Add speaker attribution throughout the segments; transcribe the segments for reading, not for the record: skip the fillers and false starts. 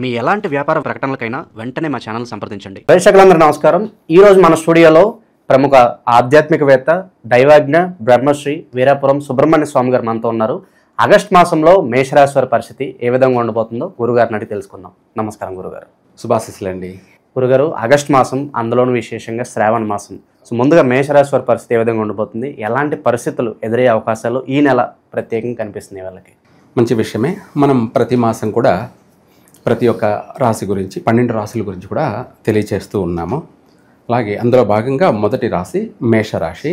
Speaker 1: మీ ఎలాంటి వ్యాపార ప్రకటనలకైనా వెంటనే మా ఛానల్ సంప్రదించండి.
Speaker 2: ప్రేక్షకులందరూ నమస్కారం. ఈరోజు మన స్టూడియోలో ప్రముఖ ఆధ్యాత్మికవేత్త దైవజ్ఞ బ్రహ్మశ్రీ వీరాపురం సుబ్రహ్మణ్య స్వామి గారు మనతో ఉన్నారు. ఆగస్టు మాసంలో మేషరాశి వారి పరిస్థితి ఏ విధంగా ఉండబోతుందో గురుగారిని అడిగి తెలుసుకుందాం. నమస్కారం గురుగారు.
Speaker 3: శుభాశీస్సులండి.
Speaker 2: గురుగారు, ఆగస్టు మాసం, అందులోనూ విశేషంగా శ్రావణ మాసం. సో ముందుగా మేషరాశి వారి పరిస్థితి ఏ విధంగా ఉండబోతుంది, ఎలాంటి పరిస్థితులు ఎదురయ్యే అవకాశాలు ఈ నెల ప్రత్యేకంగా కనిపిస్తున్నాయి వాళ్ళకి?
Speaker 3: మంచి విషయమే. మనం ప్రతి మాసం కూడా ప్రతి ఒక్క రాశి గురించి 12 రాశుల గురించి కూడా తెలియచేస్తూ ఉన్నాము. అలాగే అందులో భాగంగా మొదటి రాశి మేషరాశి.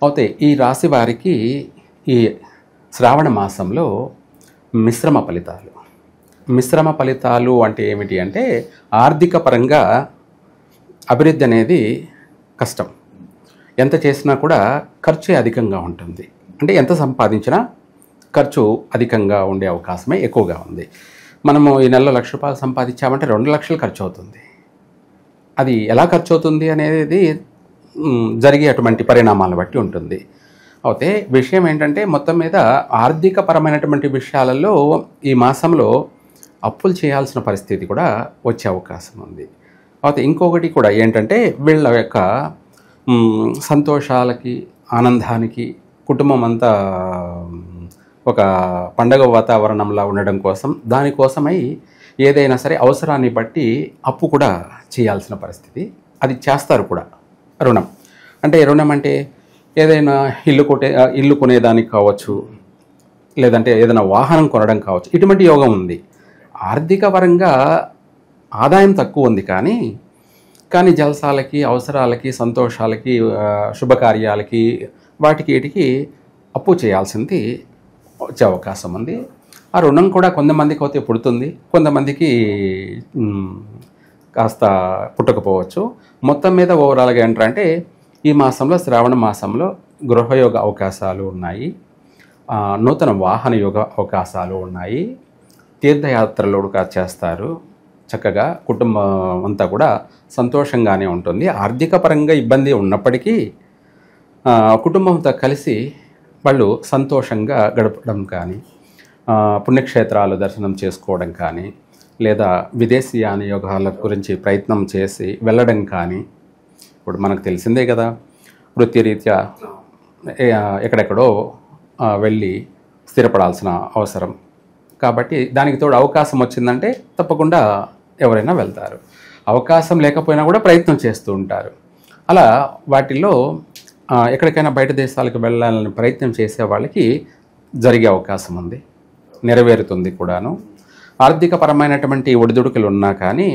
Speaker 3: అయితే ఈ రాశి వారికి ఈ శ్రావణ మాసంలో మిశ్రమ ఫలితాలు అంటే ఏమిటి అంటే, ఆర్థిక పరంగా అభివృద్ధి అనేది కష్టం. ఎంత చేసినా కూడా ఖర్చే అధికంగా ఉంటుంది. అంటే ఎంత సంపాదించినా ఖర్చు అధికంగా ఉండే అవకాశమే ఎక్కువగా ఉంది. మనము ఈ నెలలో ₹1,00,000 సంపాదించామంటే 2 లక్షలు ఖర్చు అవుతుంది. అది ఎలా ఖర్చు అవుతుంది అనేది జరిగే అటువంటి పరిణామాలను బట్టి ఉంటుంది. అయితే విషయం ఏంటంటే, మొత్తం మీద ఆర్థిక పరమైనటువంటి విషయాలలో ఈ మాసంలో అప్పులు చేయాల్సిన పరిస్థితి కూడా వచ్చే అవకాశం ఉంది. అయితే ఇంకొకటి కూడా ఏంటంటే, వీళ్ళ యొక్క సంతోషాలకి, ఆనందానికి, కుటుంబం అంతా ఒక పండగ వాతావరణంలో ఉండడం కోసం, దానికోసమై ఏదైనా సరే అవసరాన్ని బట్టి అప్పు కూడా చేయాల్సిన పరిస్థితి. అది చేస్తారు కూడా. రుణం అంటే ఏదైనా ఇల్లు కొనేదానికి కావచ్చు, లేదంటే ఏదైనా వాహనం కొనడం కావచ్చు. ఇటువంటి యోగం ఉంది. ఆర్థిక పరంగా ఆదాయం తక్కువ ఉంది, కానీ జలసాలకి, అవసరాలకి, సంతోషాలకి, శుభకార్యాలకి, వీటికి అప్పు చేయాల్సింది వచ్చే అవకాశం ఉంది. ఆ రుణం కూడా కొంతమందికి అయితే పుడుతుంది, కొంతమందికి కాస్త పుట్టకపోవచ్చు. మొత్తం మీద ఓవరాల్గా ఏంటంటే, ఈ మాసంలో శ్రావణ మాసంలో గృహయోగ అవకాశాలు ఉన్నాయి, నూతన వాహన యోగ అవకాశాలు ఉన్నాయి, తీర్థయాత్రలు కూడా చేస్తారు. చక్కగా కుటుంబం అంతా కూడా సంతోషంగానే ఉంటుంది. ఆర్థిక పరంగా ఇబ్బంది ఉన్నప్పటికీ కుటుంబంతో కలిసి వాళ్ళు సంతోషంగా గడపడం కానీ, పుణ్యక్షేత్రాలు దర్శనం చేసుకోవడం కానీ, లేదా విదేశీయాన యోగాల గురించి ప్రయత్నం చేసి వెళ్ళడం కానీ. ఇప్పుడు మనకు తెలిసిందే కదా, వృత్తిరీత్యా ఎక్కడెక్కడో వెళ్ళి స్థిరపడాల్సిన అవసరం. కాబట్టి దానికి తోడు అవకాశం వచ్చిందంటే తప్పకుండా ఎవరైనా వెళ్తారు. అవకాశం లేకపోయినా కూడా ప్రయత్నం చేస్తూ ఉంటారు. అలా వాటిల్లో ఎక్కడికైనా బయట దేశాలకు వెళ్ళాలని ప్రయత్నం చేసే వాళ్ళకి జరిగే అవకాశం ఉంది, నెరవేరుతుంది కూడాను. ఆర్థిక పరమైనటువంటి ఒడిదుడుకులు ఉన్నా కానీ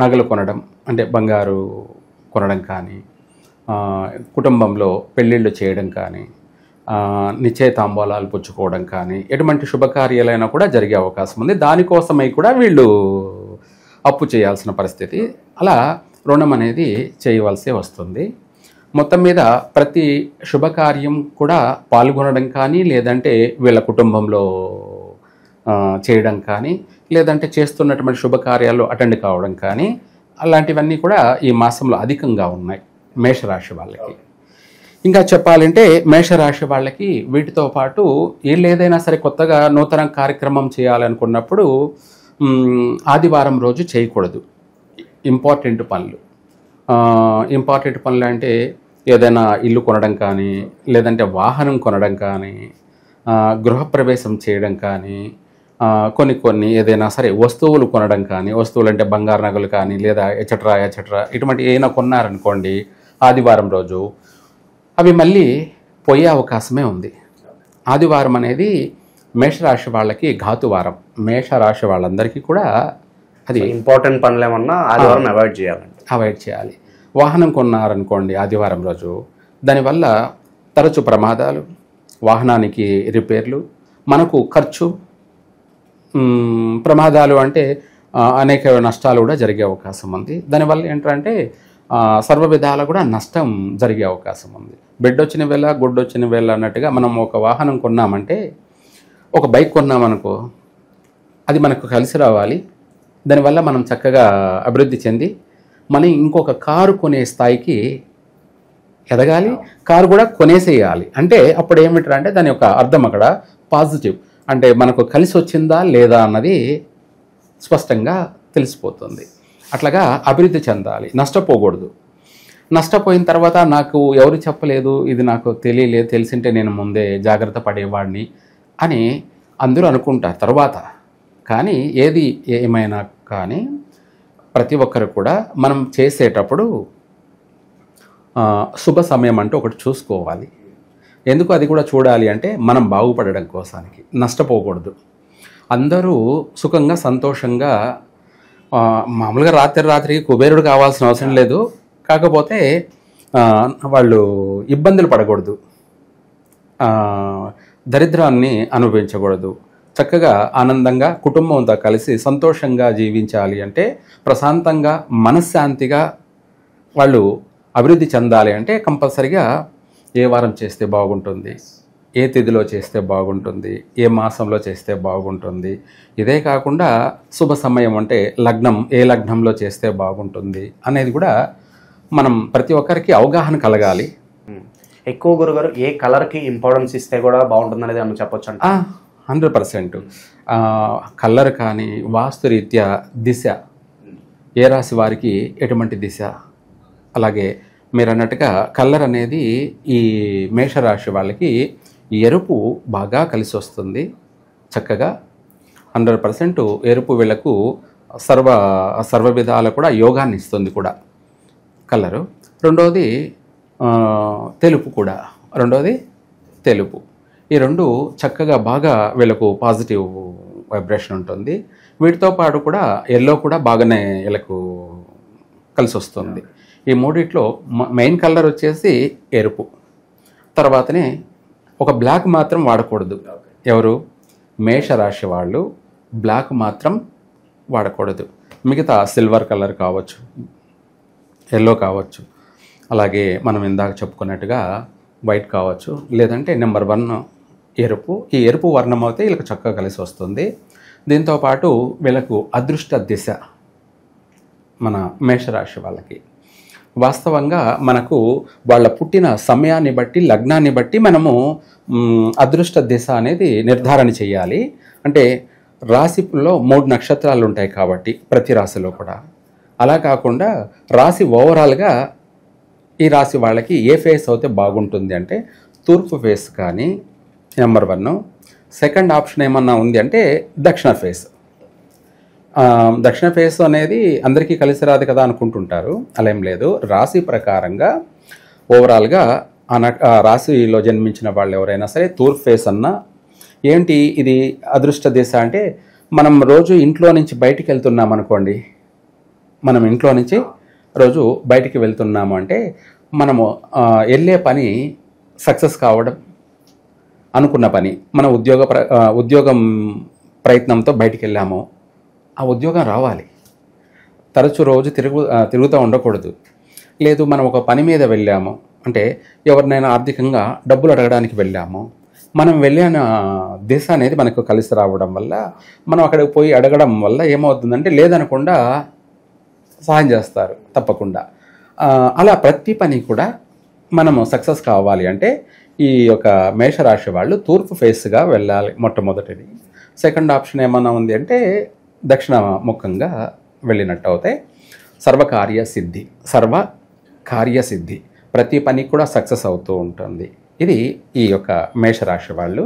Speaker 3: నగలు కొనడం, అంటే బంగారు కొనడం కానీ, కుటుంబంలో పెళ్ళిళ్ళు చేయడం కానీ, నిశ్చయితాంబూలాలు పుచ్చుకోవడం కానీ, ఎటువంటి శుభకార్యాలైనా కూడా జరిగే అవకాశం ఉంది. దానికోసమై కూడా వీళ్ళు అప్పు చేయాల్సిన పరిస్థితి, అలా రుణం అనేది చేయవలసి వస్తుంది. మొత్తం మీద ప్రతి శుభకార్యం కూడా పాల్గొనడం కానీ, లేదంటే వీళ్ళ కుటుంబంలో చేయడం కానీ, లేదంటే చేస్తున్నటువంటి శుభకార్యాలు అటెండ్ కావడం కానీ, అలాంటివన్నీ కూడా ఈ మాసంలో అధికంగా ఉన్నాయి మేషరాశి వాళ్ళకి. ఇంకా చెప్పాలంటే మేషరాశి వాళ్ళకి వీటితో పాటు వీళ్ళు ఏదైనా సరే కొత్తగా నూతన కార్యక్రమం చేయాలనుకున్నప్పుడు ఆదివారం రోజు చేయకూడదు. ఇంపార్టెంట్ పనులు అంటే ఏదైనా ఇల్లు కొనడం కానీ, లేదంటే వాహనం కొనడం కానీ, గృహప్రవేశం చేయడం కానీ, కొన్ని ఏదైనా సరే వస్తువులు కొనడం కానీ, వస్తువులు అంటే బంగారు నగలు కానీ, లేదా ఎచట్రా ఇటువంటి ఏమైనా కొన్నారనుకోండి ఆదివారం రోజు, అవి మళ్ళీ పోయే అవకాశమే ఉంది. ఆదివారం అనేది మేషరాశి వాళ్ళకి ఘాతువారం. మేషరాశి వాళ్ళందరికీ కూడా అది
Speaker 2: ఇంపార్టెంట్ పనులు ఏమన్నా ఆదివారం అవాయిడ్ చేయాలి.
Speaker 3: వాహనం కొన్నారనుకోండి ఆదివారం రోజు, దానివల్ల తరచు ప్రమాదాలు, వాహనానికి రిపేర్లు, మనకు ఖర్చు, ప్రమాదాలు అంటే అనేక నష్టాలు కూడా జరిగే అవకాశం ఉంది. దానివల్ల ఏంటంటే సర్వ విధాల కూడా నష్టం జరిగే అవకాశం ఉంది. బెడ్డొచ్చిన వేళ గుడ్డొచ్చిన వేళ అన్నట్టుగా మనం ఒక వాహనం కొన్నామంటే, ఒక బైక్ కొన్నామనుకో, అది మనకు కలిసి రావాలి. దానివల్ల మనం చక్కగా అభివృద్ధి చెంది మనం ఇంకొక కారు కొనే స్థాయికి ఎదగాలి. కారు కూడా కొనేసేయాలి. అంటే అప్పుడు ఏమిటంటే దాని యొక్క అర్థం అక్కడ పాజిటివ్, అంటే మనకు కలిసి వచ్చిందా లేదా అన్నది స్పష్టంగా తెలిసిపోతుంది. అట్లాగా అభివృద్ధి చెందాలి, నష్టపోకూడదు. నష్టపోయిన తర్వాత నాకు ఎవరు చెప్పలేదు, ఇది నాకు తెలియలేదు, తెలిసింటే నేను ముందే జాగ్రత్త పడేవాడిని అని అందరూ అనుకుంటారు తర్వాత. కానీ ఏది ఏమైనా కానీ ప్రతి ఒక్కరు కూడా మనం చేసేటప్పుడు శుభ సమయం అంటూ ఒకటి చూసుకోవాలి. ఎందుకు అది కూడా చూడాలి అంటే మనం బాగుపడడం కోసానికి, నష్టపోకూడదు. అందరూ సుఖంగా సంతోషంగా మామూలుగా రాత్రికి కుబేరుడు కావాల్సిన అవసరం లేదు. కాకపోతే వాళ్ళు ఇబ్బందులు పడకూడదు, దరిద్రాన్ని అనుభవించకూడదు. చక్కగా ఆనందంగా కుటుంబంతో కలిసి సంతోషంగా జీవించాలి అంటే, ప్రశాంతంగా మనశ్శాంతిగా వాళ్ళు అభివృద్ధి చెందాలి అంటే కంపల్సరిగా ఏ వారం చేస్తే బాగుంటుంది, ఏ తిథిలో చేస్తే బాగుంటుంది, ఏ మాసంలో చేస్తే బాగుంటుంది. ఇదే కాకుండా శుభ సమయం అంటే లగ్నం, ఏ లగ్నంలో చేస్తే బాగుంటుంది అనేది కూడా మనం ప్రతి ఒక్కరికి అవగాహన కలగాలి.
Speaker 2: ఎక్కువ గురుగారు ఏ కలర్కి ఇంపార్టెన్స్ ఇస్తే కూడా బాగుంటుంది అనేది ఏమన్నా చెప్పొచ్చు అంటే?
Speaker 3: 100%. కలర్ కానీ వాస్తురీత్యా దిశ, ఏ రాశి వారికి ఎటువంటి దిశ. అలాగే మీరు అన్నట్టుగా కలర్ అనేది ఈ మేషరాశి వాళ్ళకి ఎరుపు బాగా కలిసి వస్తుంది. చక్కగా 100% ఎరుపు వీళ్ళకు సర్వ విధాలు కూడా యోగాన్ని ఇస్తుంది కూడా కలరు. రెండవది తెలుపు కూడా, తెలుపు. ఈ రెండు చక్కగా బాగా వీళ్ళకు పాజిటివ్ వైబ్రేషన్ ఉంటుంది. వీటితో పాటు కూడా ఎల్లో కూడా బాగానే వీళ్ళకు కలిసి వస్తుంది. ఈ మూడిట్లో మెయిన్ కలర్ వచ్చేసి ఎరుపు. తర్వాతనే ఒక బ్లాక్ మాత్రం వాడకూడదు. ఎవరు? మేషరాశి వాళ్ళు బ్లాక్ మాత్రం వాడకూడదు. మిగతా సిల్వర్ కలర్ కావచ్చు, ఎల్లో కావచ్చు, అలాగే మనం ఇందాక చెప్పుకున్నట్టుగా వైట్ కావచ్చు, లేదంటే నెంబర్ 1 ఎరుపు. ఈ ఎరుపు వర్ణం అయితే వీళ్ళకి చక్కగా కలిసి వస్తుంది. దీంతోపాటు వీళ్ళకు అదృష్ట దిశ మన మేషరాశి వాళ్ళకి వాస్తవంగా మనకు వాళ్ళ పుట్టిన సమయాన్ని బట్టి, లగ్నాన్ని బట్టి మనము అదృష్ట దిశ అనేది నిర్ధారణ చేయాలి. అంటే రాశిలో 3 నక్షత్రాలు ఉంటాయి కాబట్టి ప్రతి రాశిలో కూడా. అలా కాకుండా రాశి ఓవరాల్గా ఈ రాశి వాళ్ళకి ఏ ఫేస్ అయితే బాగుంటుంది అంటే తూర్పు ఫేస్ కానీ నెంబర్ 1. సెకండ్ ఆప్షన్ ఏమన్నా ఉంది అంటే దక్షిణ ఫేస్. దక్షిణ ఫేస్ అనేది అందరికీ కలిసి రాదు కదా అనుకుంటుంటారు. అలా ఏం లేదు. రాశి ప్రకారంగా ఓవరాల్గా రాశిలో జన్మించిన వాళ్ళు ఎవరైనా సరే తూర్పు ఫేస్ అన్నా ఏంటి ఇది అదృష్ట దిశ అంటే, మనం రోజు ఇంట్లో నుంచి బయటికి వెళ్తున్నాం అనుకోండి, మనం ఇంట్లో నుంచి రోజు బయటికి వెళ్తున్నాము అంటే మనము వెళ్ళే పని సక్సెస్ కావడం, అనుకున్న పని, మన ఉద్యోగం ప్రయత్నంతో బయటికి వెళ్ళాము, ఆ ఉద్యోగం రావాలి. తరచూ రోజు తిరుగుతూ ఉండకూడదు. లేదు మనం ఒక పని మీద వెళ్ళాము అంటే ఎవరినైనా ఆర్థికంగా డబ్బులు అడగడానికి వెళ్ళాము, మనం వెళ్ళిన దిశ అనేది మనకు కలిసి రావడం వల్ల మనం అక్కడికి పోయి అడగడం వల్ల ఏమవుతుందంటే లేదనకుండా సహాయం చేస్తారు తప్పకుండా. అలా ప్రతి పని కూడా మనము సక్సెస్ కావాలి అంటే ఈ యొక్క మేషరాశి వాళ్ళు తూర్పు ఫేస్గా వెళ్ళాలి మొట్టమొదటిది. సెకండ్ ఆప్షన్ ఏమన్నా ఉంది అంటే దక్షిణ ముఖంగా వెళ్ళినట్టు అవుతాయి. సర్వకార్యసిద్ధి, ప్రతి పని కూడా సక్సెస్ అవుతూ ఉంటుంది. ఇది ఈ యొక్క మేషరాశి వాళ్ళు.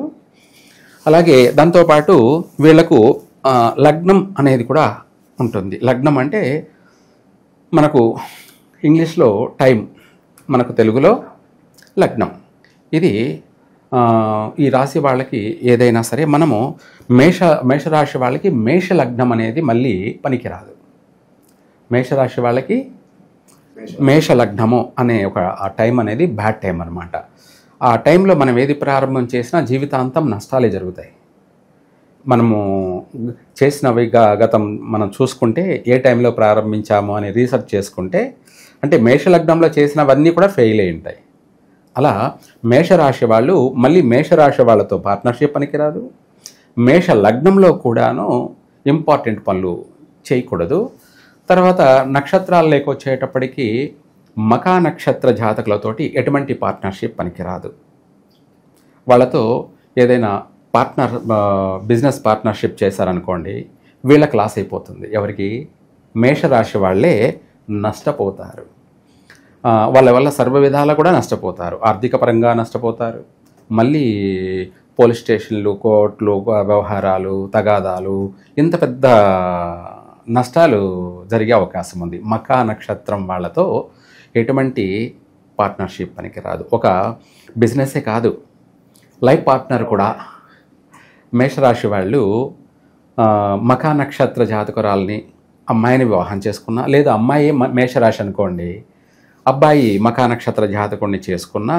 Speaker 3: అలాగే దాంతోపాటు వీళ్లకు లగ్నం అనేది కూడా ఉంటుంది. లగ్నం అంటే మనకు ఇంగ్లీష్లో టైం, మనకు తెలుగులో లగ్నం. ఇది ఈ రాశి వాళ్ళకి ఏదైనా సరే మనము మేషరాశి వాళ్ళకి మేష లగ్నం అనేది మళ్ళీ పనికిరాదు. మేషరాశి వాళ్ళకి మేష లగ్నము అనే ఒక ఆ టైం అనేది బ్యాడ్ టైం అనమాట. ఆ టైంలో మనం ఏది ప్రారంభం చేసినా జీవితాంతం నష్టాలే జరుగుతాయి. మనము చేసినవి గతం మనం చూసుకుంటే ఏ టైంలో ప్రారంభించాము అని రీసెర్చ్ చేసుకుంటే అంటే మేషలగ్నంలో చేసినవన్నీ కూడా ఫెయిల్ అయి ఉంటాయి. అలా మేషరాశి వాళ్ళు మళ్ళీ మేషరాశి వాళ్ళతో పార్ట్నర్షిప్ పనికిరాదు. మేష లగ్నంలో కూడాను ఇంపార్టెంట్ పనులు చేయకూడదు. తర్వాత నక్షత్రాలు లేకొచ్చేటప్పటికీ మకా నక్షత్ర జాతకులతోటి ఎటువంటి పార్ట్నర్షిప్ పనికిరాదు. వాళ్ళతో ఏదైనా బిజినెస్ పార్ట్నర్షిప్ చేశారనుకోండి, వీళ్ళకి లాస్ అయిపోతుంది. ఎవరికి? మేషరాశి వాళ్ళే నష్టపోతారు. వాళ్ళ వల్ల సర్వ విధాలా కూడా నష్టపోతారు. ఆర్థిక పరంగా నష్టపోతారు. మళ్ళీ పోలీస్ స్టేషన్లు, కోర్టులు, వ్యవహారాలు, తగాదాలు, ఇంత పెద్ద నష్టాలు జరిగే అవకాశం ఉంది. మకా నక్షత్రం వాళ్ళతో ఎటువంటి పార్ట్నర్షిప్ పనికి రాదు. ఒక బిజినెసే కాదు, లైఫ్ పార్ట్నర్ కూడా. మేషరాశి వాళ్ళు మకా నక్షత్ర జాతకురాలని అమ్మాయిని వివాహం చేసుకున్నా, లేదా అమ్మాయి మేషరాశి అనుకోండి, అబ్బాయి మకా నక్షత్ర జాతకుడిని చేసుకున్నా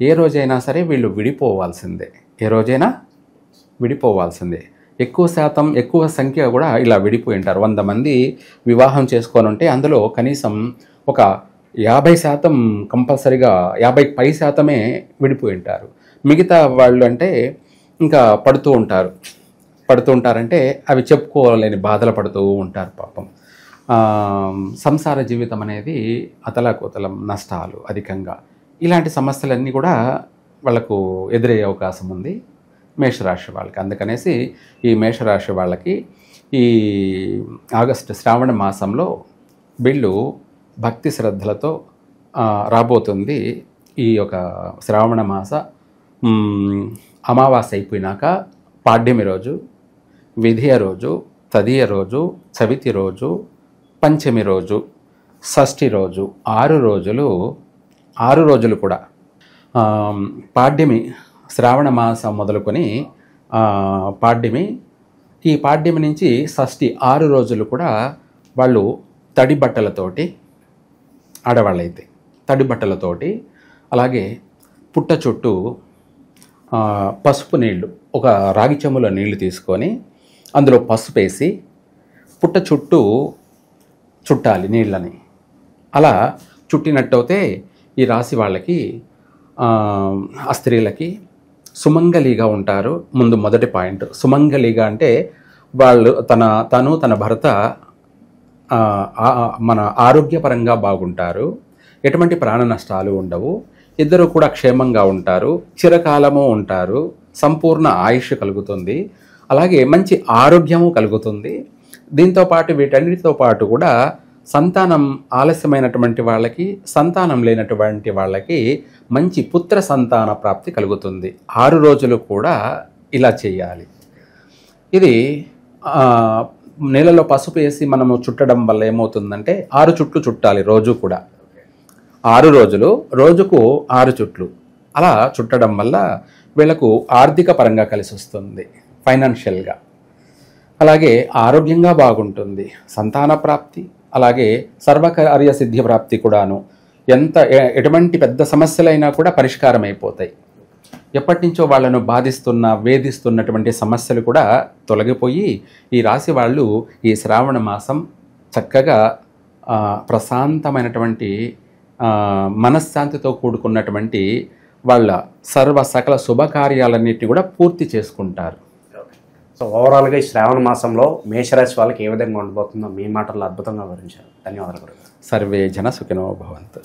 Speaker 3: ఏ రోజైనా సరే వీళ్ళు విడిపోవాల్సిందే. ఏ రోజైనా విడిపోవాల్సిందే. ఎక్కువ సంఖ్య కూడా ఇలా విడిపోయి ఉంటారు. 100 మంది వివాహం చేసుకొని ఉంటే అందులో కనీసం ఒక 50% కంపల్సరీగా 50% విడిపోయి ఉంటారు. మిగతా వాళ్ళు అంటే ఇంకా పడుతూ ఉంటారంటే అవి చెప్పుకోలేని బాధలు పడుతూ ఉంటారు పాపం. సంసార జీవితం అనేది అతలాకుతలం, నష్టాలు అధికంగా, ఇలాంటి సమస్యలన్నీ కూడా వాళ్ళకు ఎదురయ్యే అవకాశం ఉంది మేషరాశి వాళ్ళకి. అందుకనేసి ఈ మేషరాశి వాళ్ళకి ఈ ఆగస్టు శ్రావణ మాసంలో వీళ్ళు భక్తి శ్రద్ధలతో రాబోతుంది. ఈ యొక్క శ్రావణ మాస అమావాస్య అయిపోయినాక పాడ్యమి రోజు, విధియ రోజు, తదియ రోజు, చవితి రోజు, పంచమి రోజు, షష్ఠి రోజు, 6 రోజులు కూడా పాడ్యమి, శ్రావణ మాసం మొదలుకొని ఈ పాడ్యమి నుంచి షష్ఠి 6 రోజులు కూడా వాళ్ళు తడి బట్టలతోటి, ఆడవాళ్ళైతే తడి బట్టలతోటి, అలాగే పుట్ట చుట్టూ పసుపు నీళ్లు, ఒక రాగి చెంబులో నీళ్లు తీసుకొని అందులో పసుపు వేసి పుట్ట చుట్టూ చుట్టాలి నీళ్ళని. అలా చుట్టినట్టయితే ఈ రాశి వాళ్ళకి, ఆ స్త్రీలకి సుమంగళిగా ఉంటారు. మొదటి పాయింట్ సుమంగళిగా అంటే వాళ్ళు తన భర్త మన ఆరోగ్యపరంగా బాగుంటారు, ఎటువంటి ప్రాణ నష్టాలు ఉండవు, ఇద్దరు కూడా క్షేమంగా ఉంటారు, చిరకాలము ఉంటారు, సంపూర్ణ ఆయుష్ కలుగుతుంది, అలాగే మంచి ఆరోగ్యము కలుగుతుంది. దీంతోపాటు వీటన్నిటితో పాటు కూడా సంతానం ఆలస్యమైనటువంటి వాళ్ళకి, సంతానం లేనటువంటి వాళ్ళకి మంచి పుత్ర సంతాన ప్రాప్తి కలుగుతుంది. 6 రోజులు కూడా ఇలా చేయాలి. ఇది నీళ్ళలో పసుపు వేసి మనము చుట్టడం వల్ల ఏమవుతుందంటే 6 చుట్లు చుట్టాలి రోజు కూడా. 6 రోజులు, రోజుకు 6 చుట్లు అలా చుట్టడం వల్ల వీళ్ళకు ఆర్థిక పరంగా కలిసి వస్తుంది, ఫైనాన్షియల్గా. అలాగే ఆరోగ్యంగా బాగుంటుంది, సంతాన ప్రాప్తి, అలాగే సర్వకార్య సిద్ధి ప్రాప్తి కూడాను. ఎటువంటి పెద్ద సమస్యలైనా కూడా పరిష్కారం అయిపోతాయి. ఎప్పటి నుంచో వాళ్ళను వేధిస్తున్నటువంటి సమస్యలు కూడా తొలగిపోయి ఈ రాశి వాళ్ళు ఈ శ్రావణ మాసం చక్కగా ప్రశాంతమైనటువంటి మనశ్శాంతితో కూడుకున్నటువంటి వాళ్ళ సకల శుభకార్యాలన్నిటిని కూడా పూర్తి చేసుకుంటారు.
Speaker 2: సో ఓవరాల్గా ఈ శ్రావణ మాసంలో మేషరాశి వాళ్ళకి ఏ విధంగా ఉండబోతుందో మీ మాటల్లో అద్భుతంగా వివరించారు. ధన్యవాదాలు.
Speaker 3: సర్వే జన సుఖినో భవంతు.